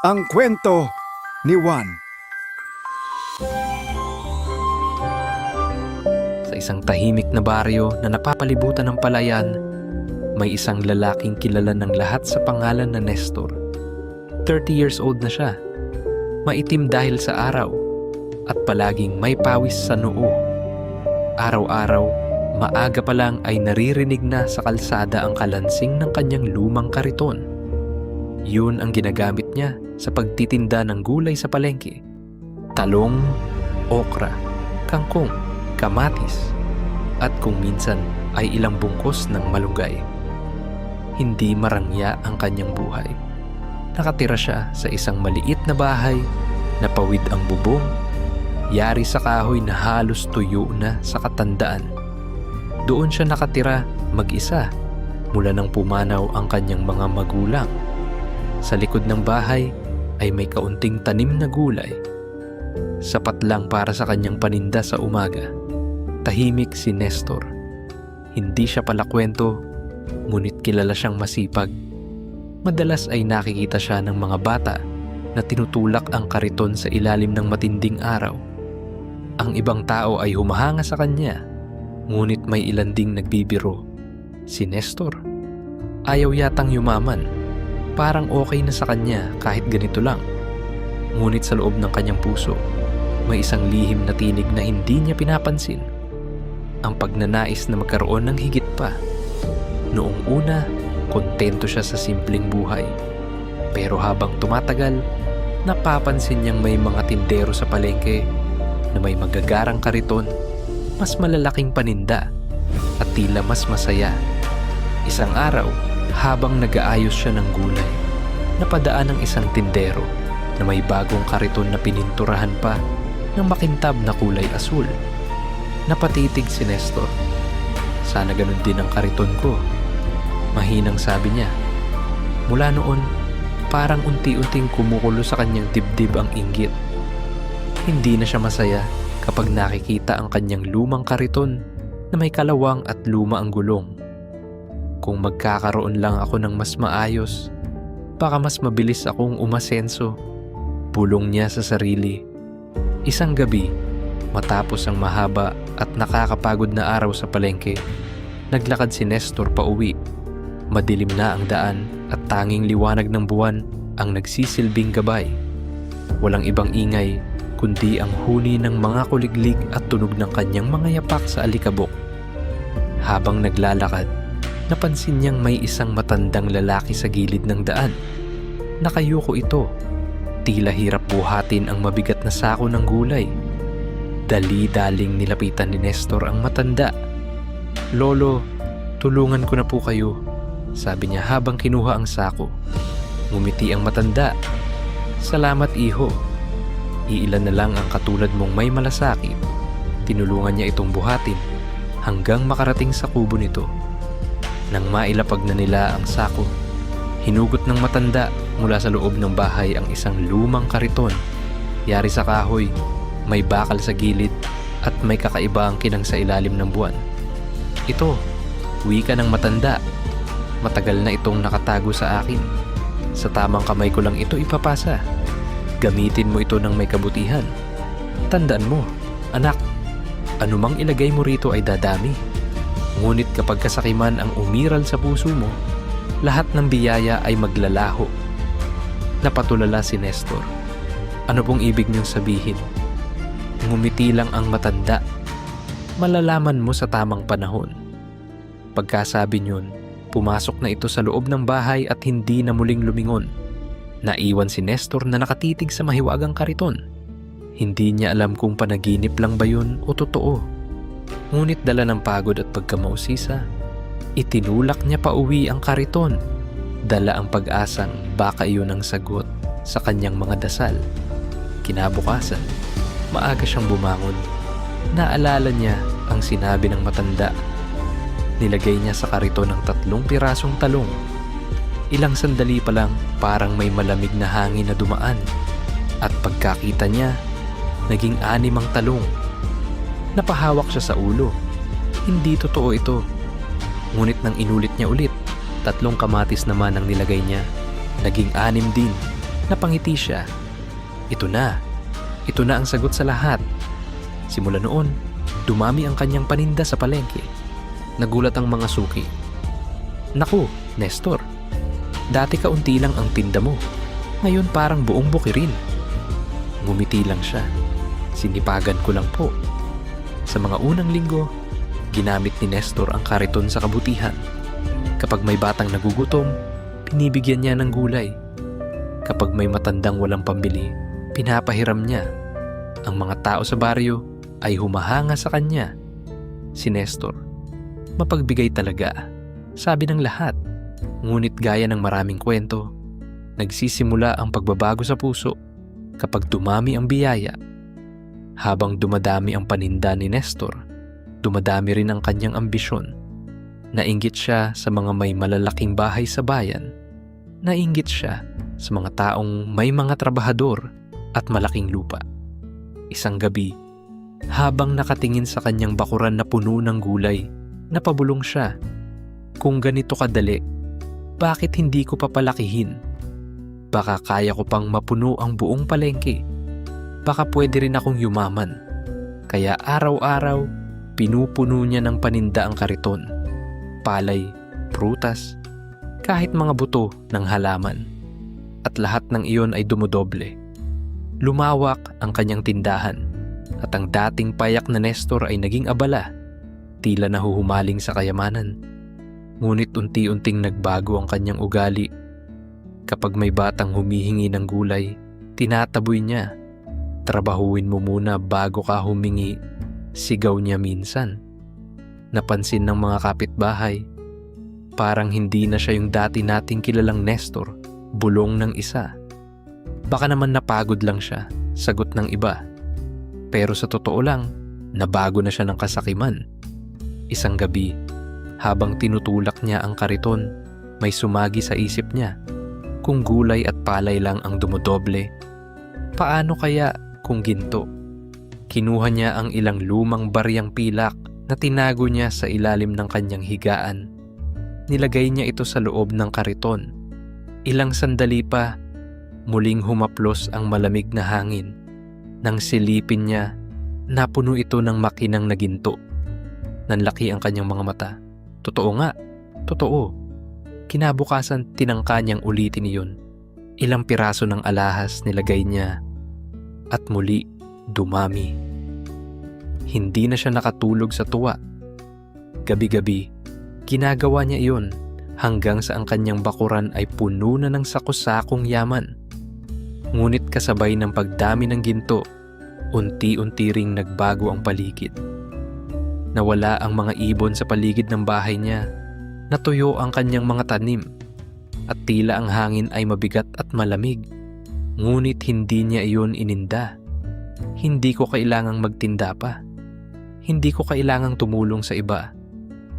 Ang kwento ni Juan. Sa isang tahimik na baryo na napapalibutan ng palayan, may isang lalaking kilala ng lahat sa pangalan na Nestor. 30 years old na siya. Maitim dahil sa araw at palaging may pawis sa noo. Araw-araw, maaga pa lang ay naririnig na sa kalsada ang kalansing ng kanyang lumang kariton. Yun ang ginagamit niya sa pagtitinda ng gulay sa palengke. Talong, okra, kangkong, kamatis, at kung minsan ay ilang bungkos ng malunggay. Hindi marangya ang kanyang buhay. Nakatira siya sa isang maliit na bahay na pawid ang bubong, yari sa kahoy na halos tuyo na sa katandaan. Doon siya nakatira mag-isa mula nang pumanaw ang kanyang mga magulang. Sa likod ng bahay ay may kaunting tanim na gulay. Sapat lang para sa kanyang paninda sa umaga. Tahimik si Nestor. Hindi siya palakwento, ngunit kilala siyang masipag. Madalas ay nakikita siya ng mga bata na tinutulak ang kariton sa ilalim ng matinding araw. Ang ibang tao ay humahanga sa kanya, ngunit may ilan ding nagbibiro. Si Nestor, ayaw yatang yumaman. Parang okay na sa kanya kahit ganito lang. Ngunit sa loob ng kanyang puso, may isang lihim na tinig na hindi niya pinapansin. Ang pagnanais na magkaroon ng higit pa. Noong una, kontento siya sa simpleng buhay. Pero habang tumatagal, napapansin niyang may mga tindero sa palengke na may magagarang kariton, mas malalaking paninda, at tila mas masaya. Isang araw, habang nag-aayos siya ng gulay, napadaan ng isang tindero na may bagong kariton na pininturahan pa ng makintab na kulay asul. Napatitig si Nestor. Sana ganun din ang kariton ko. Mahinang sabi niya. Mula noon, parang unti-unting kumukulo sa kanyang dibdib ang inggit. Hindi na siya masaya kapag nakikita ang kanyang lumang kariton na may kalawang at luma ang gulong. Kung magkakaroon lang ako ng mas maayos, baka mas mabilis akong umasenso. Bulong niya sa sarili. Isang gabi, matapos ang mahaba at nakakapagod na araw sa palengke, naglakad si Nestor pauwi. Madilim na ang daan at tanging liwanag ng buwan ang nagsisilbing gabay. Walang ibang ingay kundi ang huni ng mga kuliglig at tunog ng kanyang mga yapak sa alikabok. Habang naglalakad, napansin niyang may isang matandang lalaki sa gilid ng daan. Nakayuko ito. Tila hirap buhatin ang mabigat na sako ng gulay. Dali-daling nilapitan ni Nestor ang matanda. "Lolo, tulungan ko na po kayo," sabi niya habang kinuha ang sako. Ngumiti ang matanda. "Salamat, iho. Iilan na lang ang katulad mong may malasakit." Tinulungan niya itong buhatin hanggang makarating sa kubo nito. Nang mailapag na nila ang sako, hinugot ng matanda mula sa loob ng bahay ang isang lumang kariton. Yari sa kahoy, may bakal sa gilid at may kakaiba ang kinang sa ilalim ng buwan. "Ito, wika ng matanda. Matagal na itong nakatago sa akin. Sa tamang kamay ko lang ito ipapasa. Gamitin mo ito ng may kabutihan. Tandaan mo, anak, anumang ilagay mo rito ay dadami. Ngunit kapag kasakiman ang umiral sa puso mo, lahat ng biyaya ay maglalaho." Napatulala si Nestor. "Ano pong ibig niyong sabihin?" Ngumiti lang ang matanda. "Malalaman mo sa tamang panahon." Pagkasabi niyon, pumasok na ito sa loob ng bahay at hindi na muling lumingon. Naiwan si Nestor na nakatitig sa mahiwagang kariton. Hindi niya alam kung panaginip lang ba yun o totoo. Ngunit dala ng pagod at pagkamausisa, itinulak niya pa uwi ang kariton. Dala ang pag-asang baka iyon ang sagot sa kanyang mga dasal. Kinabukasan, maaga siyang bumangon. Naalala niya ang sinabi ng matanda. Nilagay niya sa kariton ng 3 pirasong talong. Ilang sandali pa lang parang may malamig na hangin na dumaan. At pagkakita niya, naging 6 ang talong. Napahawak siya sa ulo. Hindi totoo ito. Ngunit nang inulit niya ulit, 3 kamatis naman ang nilagay niya. Naging 6 din. Napangiti siya. Ito na ang sagot sa lahat. Simula noon, dumami ang kanyang paninda sa palengke. Nagulat ang mga suki. Naku, Nestor, dati kaunti lang ang tinda mo. Ngayon parang buong bukirin. Ngumiti lang siya. Sinipagan ko lang po. Sa mga unang linggo, ginamit ni Nestor ang kariton sa kabutihan. Kapag may batang nagugutom, pinibigyan niya ng gulay. Kapag may matandang walang pambili, pinapahiram niya. Ang mga tao sa baryo ay humahanga sa kanya. Si Nestor, mapagbigay talaga, sabi ng lahat. Ngunit gaya ng maraming kwento, nagsisimula ang pagbabago sa puso kapag dumami ang biyaya. Habang dumadami ang paninda ni Nestor, dumadami rin ang kanyang ambisyon. Nainggit siya sa mga may malalaking bahay sa bayan. Nainggit siya sa mga taong may mga trabahador at malaking lupa. Isang gabi, habang nakatingin sa kanyang bakuran na puno ng gulay, napabulong siya. Kung ganito kadali, bakit hindi ko papalakihin? Baka kaya ko pang mapuno ang buong palengke. Baka pwede rin akong yumaman. Kaya araw-araw, pinupuno niya ng paninda ang kariton. Palay, prutas, kahit mga buto ng halaman. At lahat ng iyon ay dumodoble. Lumawak ang kanyang tindahan at ang dating payak na Nestor ay naging abala, tila nahuhumaling sa kayamanan. Ngunit unti-unting nagbago ang kanyang ugali. Kapag may batang humihingi ng gulay, tinataboy niya. Trabahuin mo muna bago ka humingi, sigaw niya minsan. Napansin ng mga kapitbahay, parang hindi na siya yung dati nating kilalang Nestor, bulong ng isa. Baka naman napagod lang siya, sagot ng iba. Pero sa totoo lang, nabago na siya ng kasakiman. Isang gabi, habang tinutulak niya ang kariton, may sumagi sa isip niya. Kung gulay at palay lang ang dumodoble, paano kaya kung ginto? Kinuha niya ang ilang lumang baryang pilak na tinago niya sa ilalim ng kanyang higaan. Nilagay niya ito sa loob ng kariton. Ilang sandali pa, muling humaplos ang malamig na hangin. Nang silipin niya, napuno ito ng makinang na ginto. Nanlaki ang kanyang mga mata. Totoo nga, totoo. Kinabukasan tinangka niyang ulitin iyon. Ilang piraso ng alahas nilagay niya at muli dumami. Hindi na siya nakatulog sa tuwa. Gabi-gabi, ginagawa niya iyon hanggang sa ang kanyang bakuran ay puno na ng sakos-sakong yaman. Ngunit kasabay ng pagdami ng ginto, unti-unti ring nagbago ang paligid. Nawala ang mga ibon sa paligid ng bahay niya. Natuyo ang kanyang mga tanim at tila ang hangin ay mabigat at malamig. Ngunit hindi niya iyon ininda. Hindi ko kailangang magtinda pa. Hindi ko kailangang tumulong sa iba.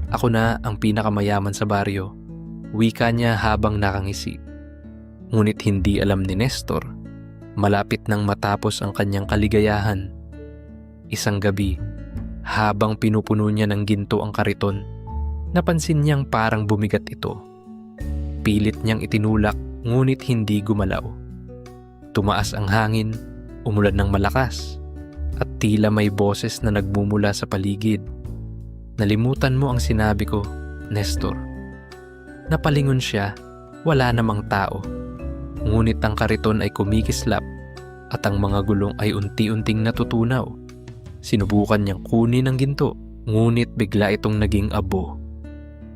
Ako na ang pinakamayaman sa baryo, wika niya habang nakangisi. Ngunit hindi alam ni Nestor, malapit nang matapos ang kanyang kaligayahan. Isang gabi, habang pinupuno niya ng ginto ang kariton, napansin niyang parang bumigat ito. Pilit niyang itinulak ngunit hindi gumalaw. Tumaas ang hangin, umulan ng malakas, at tila may boses na nagmumula sa paligid. Nalimutan mo ang sinabi ko, Nestor. Napalingon siya, wala namang tao. Ngunit ang kariton ay kumikislap at ang mga gulong ay unti-unting natutunaw. Sinubukan niyang kunin ang ginto, ngunit bigla itong naging abo.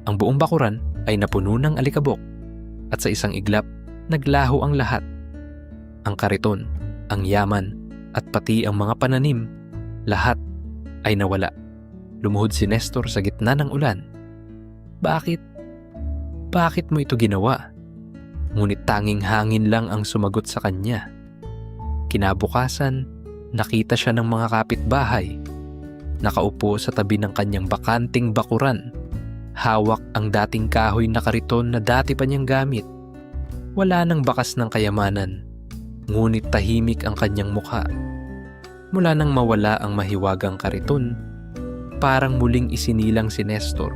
Ang buong bakuran ay napuno ng alikabok at sa isang iglap, naglaho ang lahat. Ang kariton, ang yaman at pati ang mga pananim, lahat ay nawala. Lumuhod si Nestor sa gitna ng ulan. Bakit? Bakit mo ito ginawa? Ngunit tanging hangin lang ang sumagot sa kanya. Kinabukasan, nakita siya ng mga kapitbahay. Nakaupo sa tabi ng kanyang bakanting bakuran. Hawak ang dating kahoy na kariton na dati pa niyang gamit. Wala nang bakas ng kayamanan, ngunit tahimik ang kanyang mukha. Mula nang mawala ang mahiwagang kariton, parang muling isinilang si Nestor.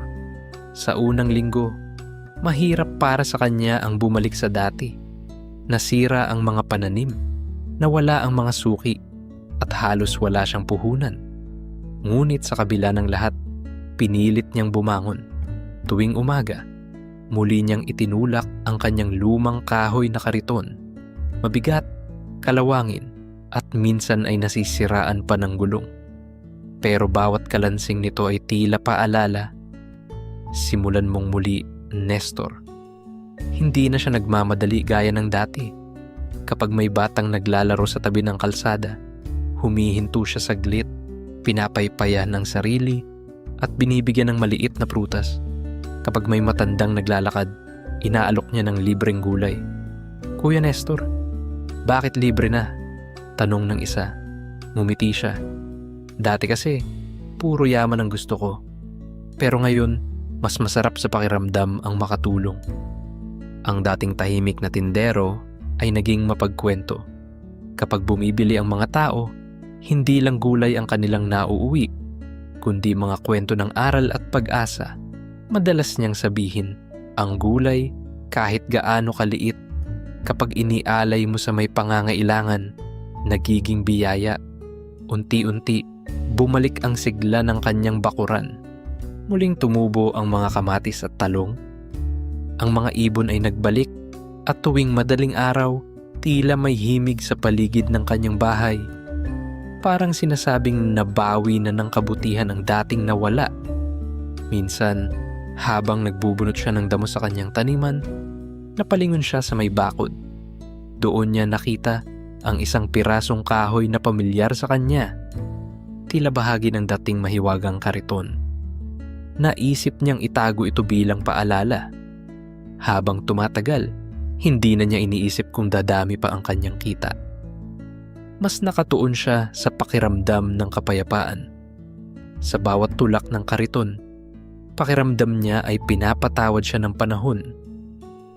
Sa unang linggo, mahirap para sa kanya ang bumalik sa dati. Nasira ang mga pananim, nawala ang mga suki, at halos wala siyang puhunan. Ngunit sa kabila ng lahat, pinilit niyang bumangon. Tuwing umaga, muli niyang itinulak ang kanyang lumang kahoy na kariton. Mabigat, kalawangin, at minsan ay nasisiraan pa ng gulong. Pero bawat kalansing nito ay tila paalala, simulan mong muli, Nestor. Hindi na siya nagmamadali gaya ng dati. Kapag may batang naglalaro sa tabi ng kalsada, humihinto siya saglit, pinapaypayan ng sarili, at binibigyan ng maliit na prutas. Kapag may matandang naglalakad, inaalok niya ng libreng gulay. Kuya Nestor, bakit libre na? Tanong ng isa. Ngumiti siya. Dati kasi, puro yaman ang gusto ko. Pero ngayon, mas masarap sa pakiramdam ang makatulong. Ang dating tahimik na tindero ay naging mapagkwento. Kapag bumibili ang mga tao, hindi lang gulay ang kanilang nauuwi, kundi mga kwento ng aral at pag-asa. Madalas niyang sabihin, ang gulay, kahit gaano kaliit, kapag inialay mo sa may pangangailangan, nagiging biyaya. Unti-unti, bumalik ang sigla ng kanyang bakuran. Muling tumubo ang mga kamatis at talong. Ang mga ibon ay nagbalik at tuwing madaling araw, tila may himig sa paligid ng kanyang bahay. Parang sinasabing nabawi na ng kabutihan ang dating nawala. Minsan, habang nagbubunot siya ng damo sa kanyang taniman, napalingon siya sa may bakod. Doon niya nakita ang isang pirasong kahoy na pamilyar sa kanya. Tila bahagi ng dating mahiwagang kariton. Naisip niyang itago ito bilang paalala. Habang tumatagal, hindi na niya iniisip kung dadami pa ang kanyang kita. Mas nakatuon siya sa pakiramdam ng kapayapaan. Sa bawat tulak ng kariton, pakiramdam niya ay pinapatawad siya ng panahon.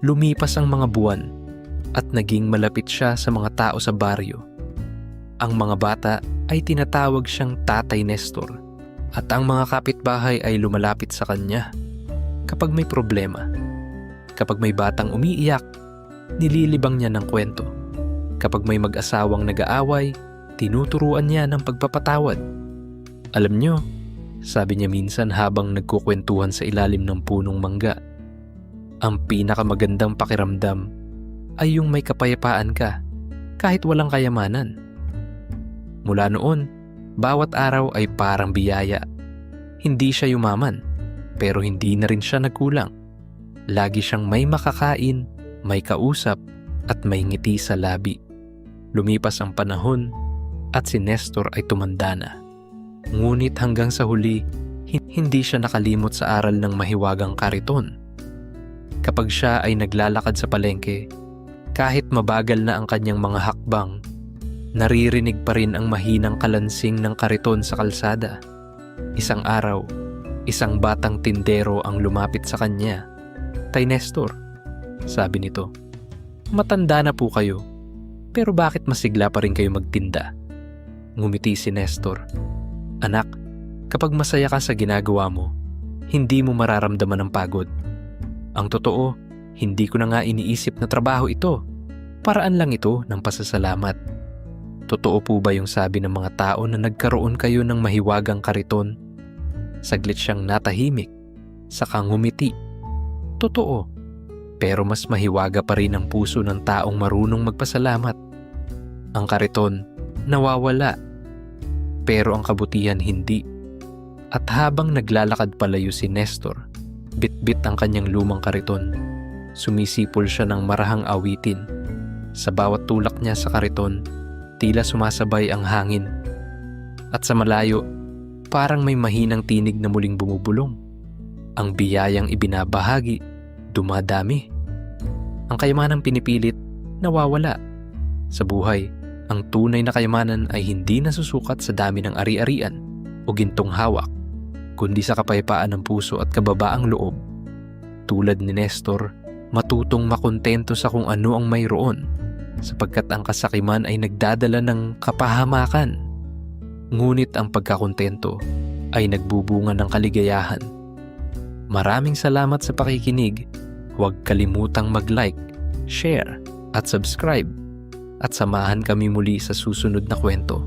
Lumipas ang mga buwan at naging malapit siya sa mga tao sa baryo. Ang mga bata ay tinatawag siyang Tatay Nestor at ang mga kapitbahay ay lumalapit sa kanya kapag may problema. Kapag may batang umiiyak, nililibang niya ng kwento. Kapag may mag-asawang nag-aaway, tinuturuan niya ng pagpapatawad. Alam niyo, sabi niya minsan habang nagkukwentuhan sa ilalim ng punong mangga, ang pinakamagandang pakiramdam ay yung may kapayapaan ka kahit walang kayamanan. Mula noon, bawat araw ay parang biyaya. Hindi siya yumaman, pero hindi na rin siya nagkulang. Lagi siyang may makakain, may kausap, at may ngiti sa labi. Lumipas ang panahon at si Nestor ay tumanda na. Ngunit hanggang sa huli, hindi siya nakalimot sa aral ng mahiwagang kariton. Kapag siya ay naglalakad sa palengke, kahit mabagal na ang kanyang mga hakbang, naririnig pa rin ang mahinang kalansing ng kariton sa kalsada. Isang araw, isang batang tindero ang lumapit sa kanya. Tay Nestor, sabi nito, matanda na po kayo, pero bakit masigla pa rin kayo magtinda? Ngumiti si Nestor. Anak, kapag masaya ka sa ginagawa mo, hindi mo mararamdaman ang pagod. Ang totoo, hindi ko na nga iniisip na trabaho ito. Paraan lang ito ng pasasalamat. Totoo po ba yung sabi ng mga tao na nagkaroon kayo ng mahiwagang kariton? Saglit siyang natahimik, saka ngumiti. Totoo, pero mas mahiwaga pa rin ang puso ng taong marunong magpasalamat. Ang kariton, nawawala, pero ang kabutihan hindi. At habang naglalakad palayo si Nestor, bit-bit ang kanyang lumang kariton. Sumisipol siya ng marahang awitin. Sa bawat tulak niya sa kariton, tila sumasabay ang hangin. At sa malayo, parang may mahinang tinig na muling bumubulong. Ang biyayang ibinabahagi, dumadami. Ang kayamanang pinipilit, nawawala. Sa buhay, ang tunay na kayamanan ay hindi nasusukat sa dami ng ari-arian o gintong hawak, kundi sa kapayapaan ng puso at kababaang loob. Tulad ni Nestor, matutong makontento sa kung ano ang mayroon, sapagkat ang kasakiman ay nagdadala ng kapahamakan. Ngunit ang pagkakontento ay nagbubunga ng kaligayahan. Maraming salamat sa pakikinig. Huwag kalimutang mag-like, share, at subscribe at samahan kami muli sa susunod na kwento.